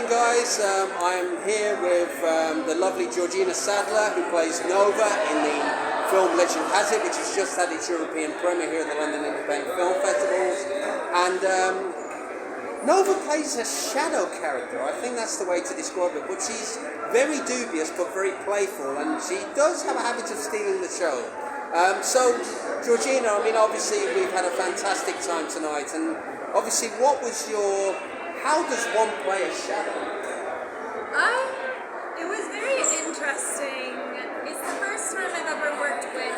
evening, guys. I'm here with the lovely Georgina Sadler, who plays Nova in the film Legend Has It, which has just had its European premiere here at the London Independent Film Festivals. And Nova plays a shadow character. I think that's the way to describe it. But she's very dubious, but very playful, and she does have a habit of stealing the show. So, Georgina, I mean, obviously we've had a fantastic time tonight, and obviously, how does one play a shadow? It was very interesting. It's the first time I've ever worked with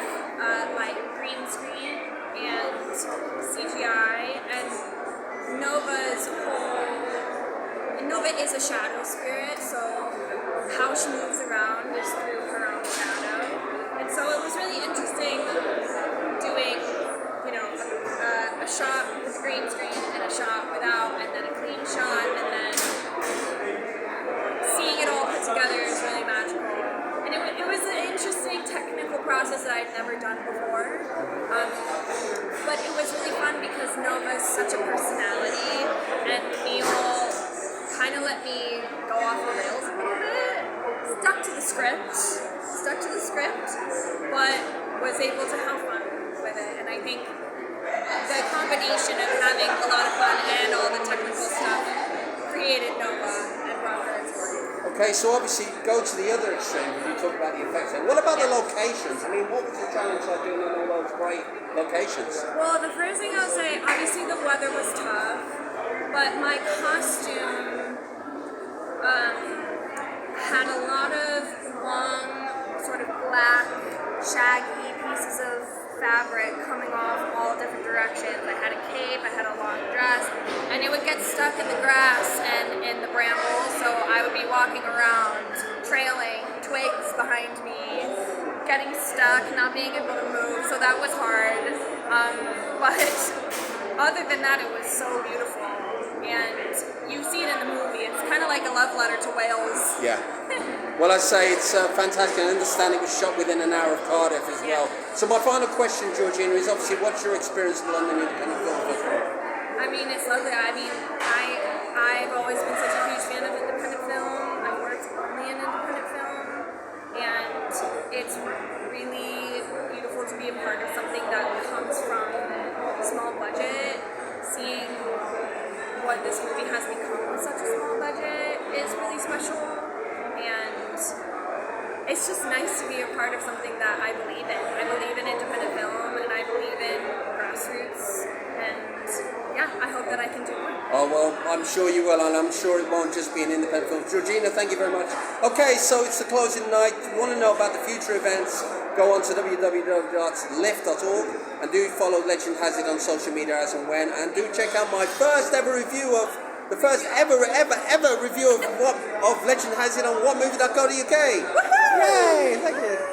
like green screen and CGI, and Nova is a shadow spirit, so how she moves around is through her own shadow. And so it was really interesting doing, a shot with green screen and a shot without, and then a clean shot, and then seeing it all put together is really magical. And it was an interesting technical process that I'd never done before. But it was really fun because Nova's such a personality, and Neil kind of let me go off the rails a little bit. Stuck to the script, but was able to have fun with it. And I think the combination of having a lot of fun and all the technical stuff created Nova and brought her into work. Okay, so obviously go to the other extreme when you talk about the effects. What about the locations? I mean, what was the challenge like doing in all those great locations? Well, the first thing I'll say, obviously the weather was tough, but my costume had a lot of long, sort of black, shaggy pieces of fabric coming off all different directions. I had a cape, I had a long dress, and it would get stuck in the grass and in the brambles, so I would be walking around, trailing twigs behind me, getting stuck, not being able to move, so that was hard. But other than that, it was so beautiful. And you see it in the movie, it's kind of like a love letter to Wales. Yeah. Well, I say it's fantastic. I understand it was shot within an hour of Cardiff as well. So my final question, Georgina, is obviously what's your experience at the London Independent Film Festival? I mean, it's lovely. I mean, I've always been such a huge fan of independent film. I've worked only in independent film, and it's really beautiful to be a part of something that comes from small budget. Seeing what this movie has become with such a small budget is really special, and it's just nice to be a part of something that I believe in. I believe in independent film, and I believe in grassroots, and yeah, I hope that I can do more. Oh, well, I'm sure you will, and I'm sure it won't just be an independent film. Georgina, thank you very much. Okay, so it's the closing night. If you want to know about the future events, go on to www.liff.org and do follow Legend Has It on social media as and when, and do check out my first ever review of Legend Has It on whatmovie.co.uk. Woohoo! Yay! Thank you.